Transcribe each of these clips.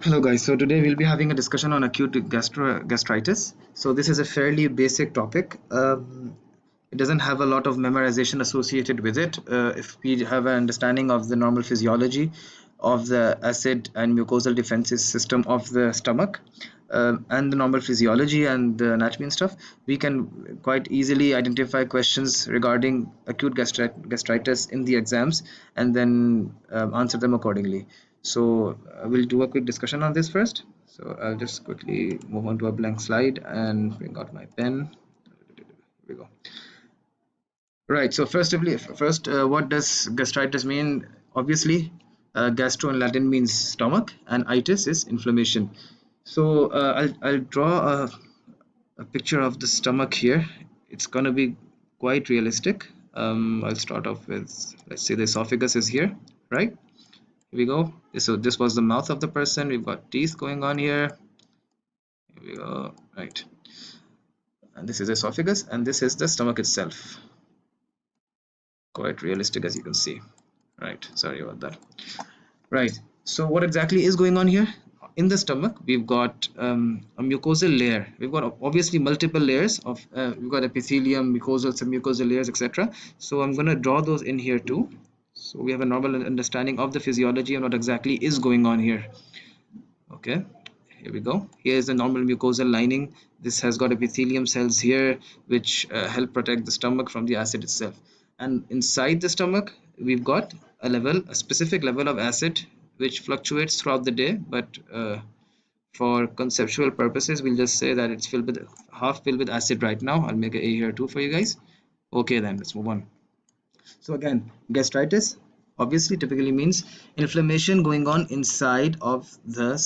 Hello guys, so today we'll be having a discussion on acute gastritis. So this is a fairly basic topic. It doesn't have a lot of memorization associated with it. If we have an understanding of the normal physiology of the acid and mucosal defenses system of the stomach, and the normal physiology and the anatomy and stuff, we can quite easily identify questions regarding acute gastritis in the exams and then answer them accordingly. So we'll do a quick discussion on this first. So I'll just quickly move on to a blank slide and bring out my pen. Here we go. Right. So what does gastritis mean? Obviously, gastro in Latin means stomach, and itis is inflammation. So I'll draw a picture of the stomach here. It's gonna be quite realistic. I'll start off with, let's say the esophagus is here, right? Here we go. So this was the mouth of the person. We've got teeth going on here. Here we go. Right. And this is esophagus, and this is the stomach itself. Quite realistic, as you can see. Right. Sorry about that. Right. So what exactly is going on here? In the stomach, we've got a mucosal layer. We've got obviously multiple layers of we've got epithelium, mucosal, submucosal layers, etc. So I'm going to draw those in here too. So we have a normal understanding of the physiology and what exactly is going on here. Okay, here we go. Here is the normal mucosal lining. This has got epithelium cells here which help protect the stomach from the acid itself. And inside the stomach, we've got a specific level of acid which fluctuates throughout the day, but for conceptual purposes, we'll just say that it's filled with half filled with acid right now. I'll make an A here too for you guys. Okay, then let's move on. So again, gastritis obviously typically means inflammation going on inside of the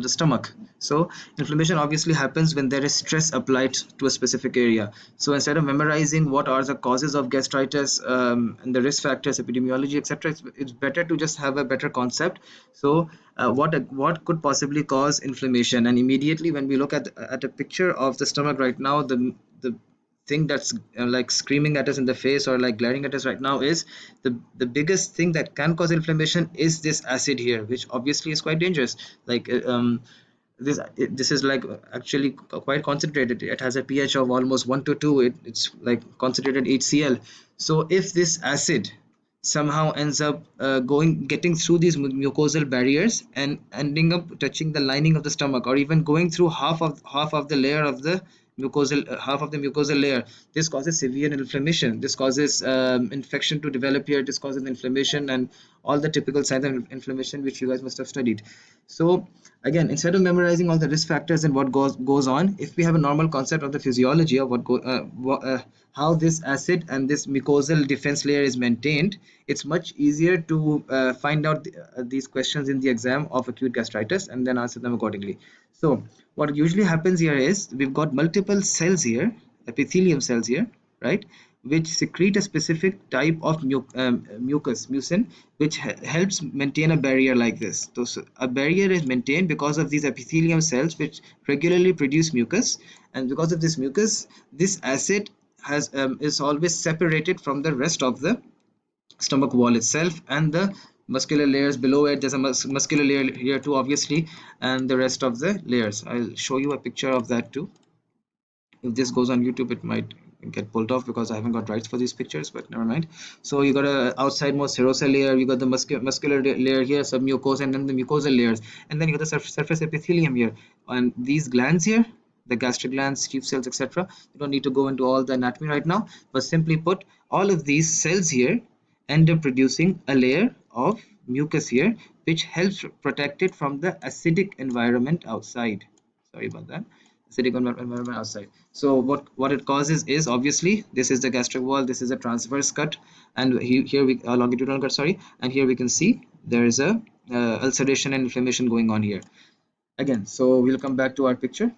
stomach. So inflammation obviously happens when there is stress applied to a specific area. So instead of memorizing what are the causes of gastritis, and the risk factors, epidemiology, etc., it's better to just have a better concept. So what could possibly cause inflammation? And immediately when we look at a picture of the stomach right now, the thing that's like screaming at us in the face or like glaring at us right now is the biggest thing that can cause inflammation is this acid here, which obviously is quite dangerous. Like this is like actually quite concentrated. It has a pH of almost 1 to 2. It's like concentrated HCl. So if this acid somehow ends up getting through these mucosal barriers and ending up touching the lining of the stomach, or even going through half of the layer of the half of the mucosal layer, this causes severe inflammation. This causes infection to develop here. This causes inflammation and all the typical signs of inflammation which you guys must have studied. So again, instead of memorizing all the risk factors and what goes on, if we have a normal concept of the physiology of how this acid and this mucosal defense layer is maintained, it's much easier to find out these questions in the exam of acute gastritis and then answer them accordingly. So what usually happens here is we've got multiple cells here, epithelium cells here, right, which secrete a specific type of mucin, which helps maintain a barrier like this. So a barrier is maintained because of these epithelium cells which regularly produce mucus, and because of this mucus, this acid is always separated from the rest of the stomach wall itself and the muscular layers below it. There's a muscular layer here too, obviously, and the rest of the layers. I'll show you a picture of that too. If this goes on YouTube, it might get pulled off because I haven't got rights for these pictures, but never mind. So you got a outsidemost serosal layer, you got the muscular layer here, submucosal, and then the mucosal layers, and then you got the surface epithelium here, and these glands here, the gastric glands, chief cells, etc. You don't need to go into all the anatomy right now, but simply put, all of these cells here end up producing a layer of mucus here, which helps protect it from the acidic environment outside. Sorry about that. Acidic environment outside. So what it causes is, obviously, this is the gastric wall, this is a transverse cut, and here we longitudinal cut, sorry, and here we can see there is a ulceration and inflammation going on here again. So we'll come back to our picture.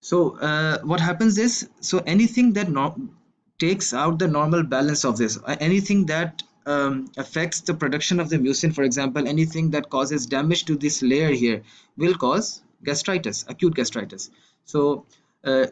So what happens is, so anything that takes out the normal balance of this, anything that affects the production of the mucin, for example, anything that causes damage to this layer here will cause gastritis, acute gastritis. So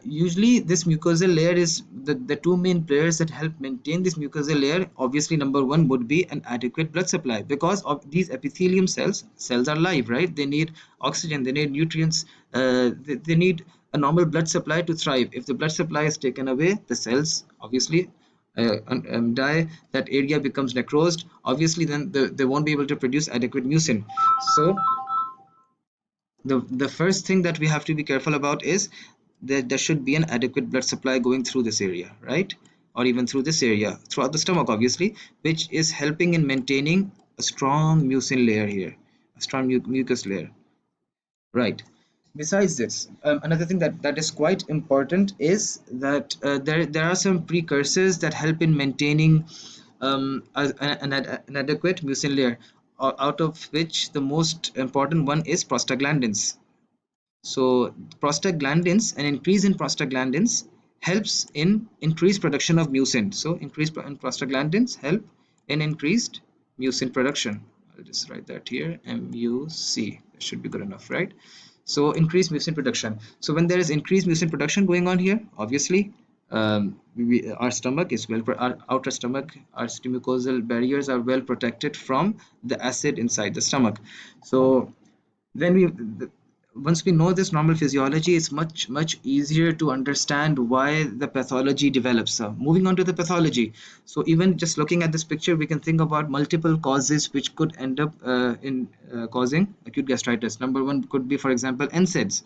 Usually this mucosal layer is the two main players that help maintain this mucosal layer. Obviously, number one would be an adequate blood supply, because of these epithelium cells are live, right? They need oxygen, they need nutrients, they need a normal blood supply to thrive. If the blood supply is taken away, the cells obviously die, that area becomes necrosed. Obviously, then they won't be able to produce adequate mucin. So the first thing that we have to be careful about is that there should be an adequate blood supply going through this area, right? Or even through this area, throughout the stomach, obviously, which is helping in maintaining a strong mucin layer here, a strong mucus layer, right? Besides this, another thing that is quite important is that there are some precursors that help in maintaining an adequate mucin layer, out of which the most important one is prostaglandins. So prostaglandins, an increase in prostaglandins helps in increased production of mucin. So increased in prostaglandins help in increased mucin production. I'll just write that here, MUC. That should be good enough, right? So increased mucin production. So when there is increased mucin production going on here, obviously our stomach is our outer stomach, our mucosal barriers are well protected from the acid inside the stomach. So when we once we know this normal physiology, it's much easier to understand why the pathology develops. So moving on to the pathology, so even just looking at this picture, we can think about multiple causes which could end up in causing acute gastritis. Number one could be, for example, NSAIDs.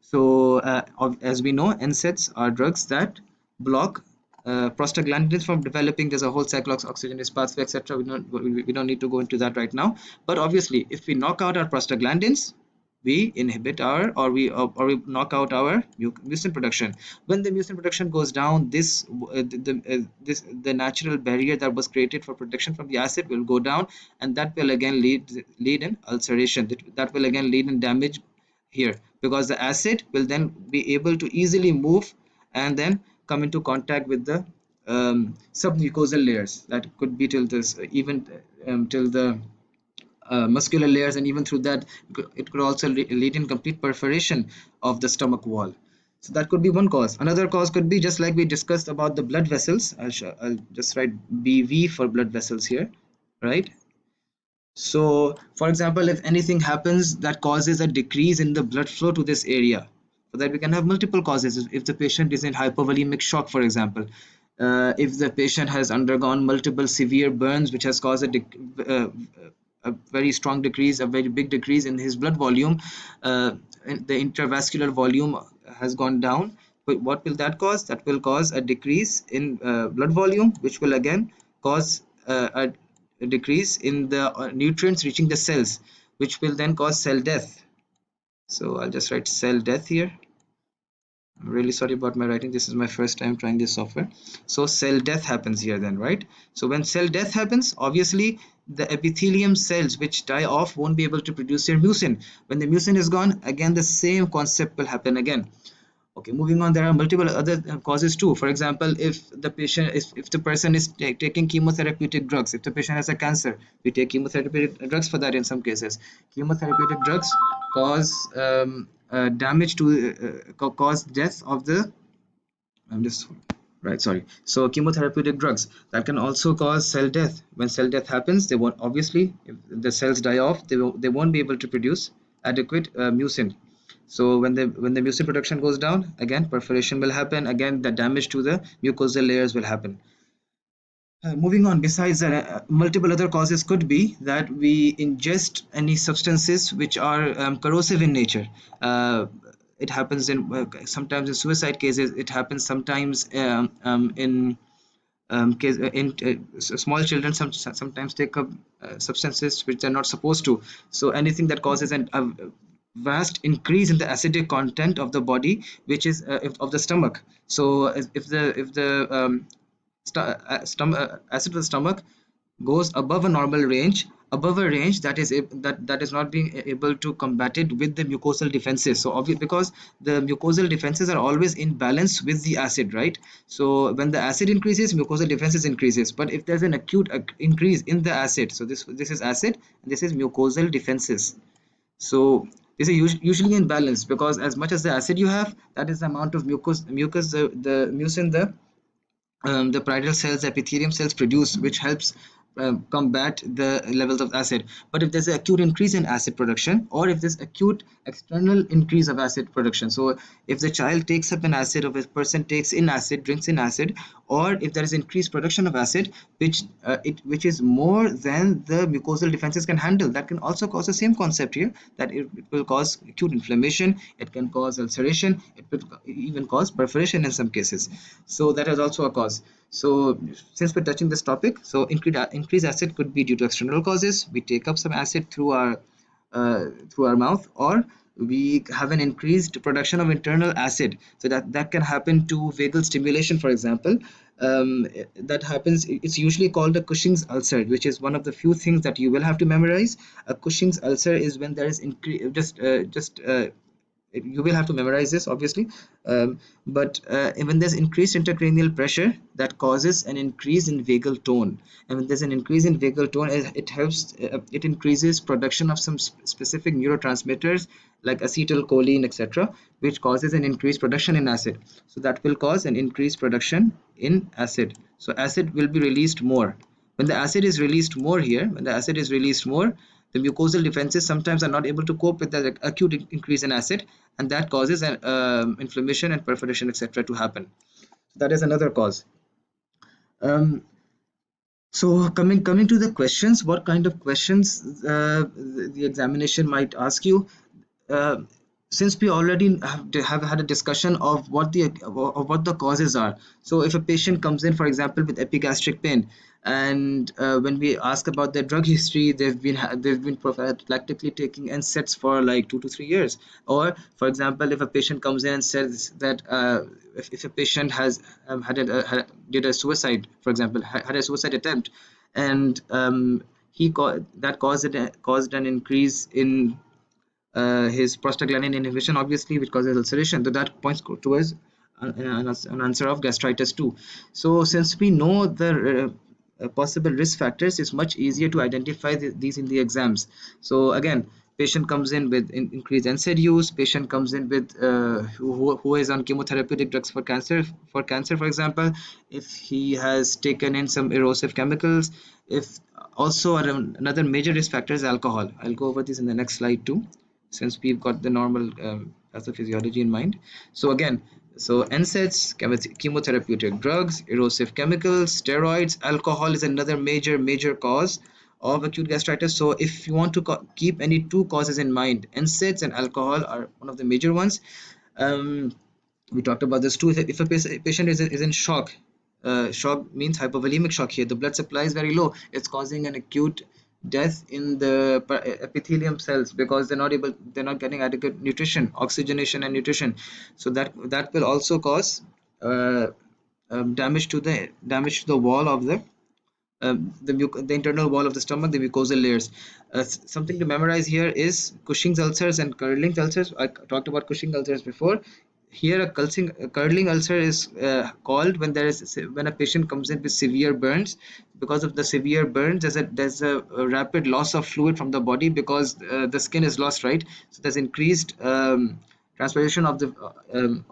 So as we know, NSAIDs are drugs that block prostaglandins from developing. There's a whole cyclox oxygenase pathway, etc. We don't need to go into that right now. But obviously, if we knock out our prostaglandins, we inhibit our or we knock out our mucin production. When the mucin production goes down, the natural barrier that was created for protection from the acid will go down, and that will again lead in ulceration. That will again lead in damage here, because the acid will then be able to easily move and then come into contact with the submucosal layers, that could be till this even till the muscular layers, and even through that it could also lead in complete perforation of the stomach wall. So that could be one cause. Another cause could be, just like we discussed about the blood vessels, I'll just write BV for blood vessels here, right? So for example, if anything happens that causes a decrease in the blood flow to this area, for that we can have multiple causes. If the patient is in hypovolemic shock, for example, if the patient has undergone multiple severe burns which has caused a very strong decrease, a very big decrease in his blood volume, the intravascular volume has gone down. But what will that cause? That will cause a decrease in blood volume, which will again cause a decrease in the nutrients reaching the cells, which will then cause cell death. So I'll just write cell death here. I'm really sorry about my writing. This is my first time trying this software. So cell death happens here then, right? So when cell death happens, obviously the epithelium cells which die off won't be able to produce their mucin. When the mucin is gone, again the same concept will happen again. Okay, moving on, there are multiple other causes too. For example, if the patient if the person is taking chemotherapeutic drugs, if the patient has a cancer, we take chemotherapeutic drugs for that. In some cases, chemotherapeutic drugs cause damage to cause death of the I'm just right, sorry. So chemotherapeutic drugs that can also cause cell death. When cell death happens, they won't, obviously if the cells die off, they won't be able to produce adequate mucin. So when the mucin production goes down, again perforation will happen, again the damage to the mucosal layers will happen. Moving on, besides that, multiple other causes could be that we ingest any substances which are corrosive in nature. It happens in sometimes in suicide cases. It happens sometimes in small children sometimes take up substances which they're not supposed to. So anything that causes a vast increase in the acidic content of the body, which is of the stomach. So if the acid of the stomach goes above a normal range, above a range that is that is not being able to combat it with the mucosal defenses. So obviously, because the mucosal defenses are always in balance with the acid, right? So when the acid increases, mucosal defenses increases. But if there's an acute increase in the acid, so this is acid and this is mucosal defenses. So This is usually in balance, because as much as the acid you have, that is the amount of mucus the mucin the parietal cells, epithelium cells produce, which helps combat the levels of acid. But if there's an acute increase in acid production, or if there's acute external increase of acid production, so if the child takes up an acid, or if a person takes in acid, drinks in acid, or if there is increased production of acid, which is more than the mucosal defenses can handle, that can also cause the same concept here, that it will cause acute inflammation, it can cause ulceration, it will even cause perforation in some cases. So that is also a cause. So since we're touching this topic, so increased acid could be due to external causes. We take up some acid through our mouth, or we have an increased production of internal acid, so that can happen to vagal stimulation, for example. That happens, it's usually called a Cushing's ulcer, which is one of the few things that you will have to memorize. A Cushing's ulcer is when there is just you will have to memorize this, obviously. But when there's increased intracranial pressure, that causes an increase in vagal tone, and when there's an increase in vagal tone, it helps, it increases production of some specific neurotransmitters like acetylcholine, etc., which causes an increased production in acid. So that will cause an increased production in acid, so acid will be released more. When the acid is released more here, when the acid is released more, the mucosal defenses sometimes are not able to cope with the acute increase in acid, and that causes an inflammation and perforation, etc., to happen. So that is another cause. Um, so coming to the questions, what kind of questions the examination might ask you? uh, since we already have had a discussion of what the causes are. So if a patient comes in, for example, with epigastric pain, and when we ask about their drug history, they've been prophylactically taking NSAIDs for like 2 to 3 years. Or for example, if a patient comes in and says that if a patient has did a suicide, for example, had a suicide attempt, and that caused an increase in his prostaglandin inhibition, obviously, which causes ulceration. So that points towards an answer of gastritis too. So since we know the possible risk factors, it's much easier to identify these in the exams. So again, patient comes in with increased NSAID use, patient comes in with who is on chemotherapeutic drugs for cancer, for example, if he has taken in some erosive chemicals, if also another major risk factor is alcohol. I'll go over this in the next slide too, since we've got the normal pathophysiology in mind. So again, so NSAIDs, chemotherapeutic drugs, erosive chemicals, steroids, alcohol is another major cause of acute gastritis. So if you want to keep any two causes in mind, NSAIDs and alcohol are one of the major ones. Um, we talked about this too. If a patient is in shock, shock means hypovolemic shock here. The blood supply is very low. It's causing an acute death in the epithelium cells, because they're not getting adequate nutrition, oxygenation and nutrition. So that will also cause damage to the wall of the internal wall of the stomach, the mucosal layers. Something to memorize here is Cushing's ulcers and Curling ulcers. I talked about Cushing ulcers before. Here, a curdling ulcer is called when a patient comes in with severe burns. Because of the severe burns, there's a rapid loss of fluid from the body, because the skin is lost, right? So there's increased transpiration of the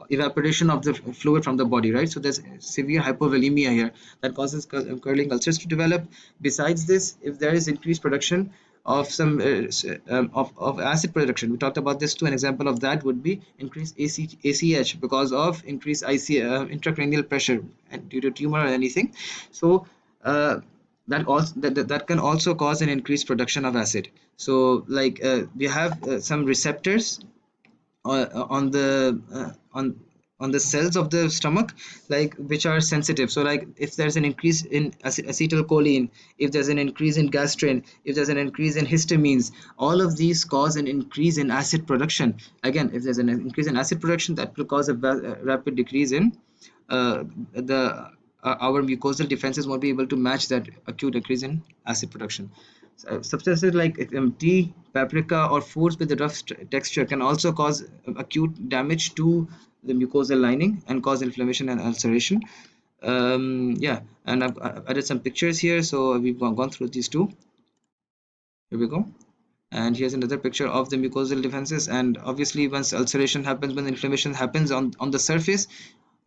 evaporation of the fluid from the body, right? So there's severe hypovolemia here that causes curling ulcers to develop. Besides this, if there is increased production of some of acid production, we talked about this too. An example of that would be increased ACH because of increased intracranial pressure and due to tumor or anything. So that can also cause an increased production of acid. So like we have some receptors on the on the cells of the stomach, like, which are sensitive. So like if there's an increase in acetylcholine, if there's an increase in gastrin, if there's an increase in histamines, all of these cause an increase in acid production. Again, if there's an increase in acid production, that will cause a rapid decrease in the our mucosal defenses won't be able to match that acute increase in acid production. Substances like tea, paprika, or foods with a rough texture can also cause acute damage to the mucosal lining and cause inflammation and ulceration. Yeah, and I've added some pictures here, so we've gone through these two. Here we go. And here's another picture of the mucosal defenses. And obviously once ulceration happens, when inflammation happens on the surface,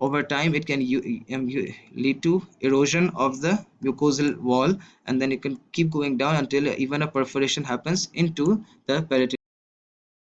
over time it can lead to erosion of the mucosal wall, and then it can keep going down until even a perforation happens into the peritoneum.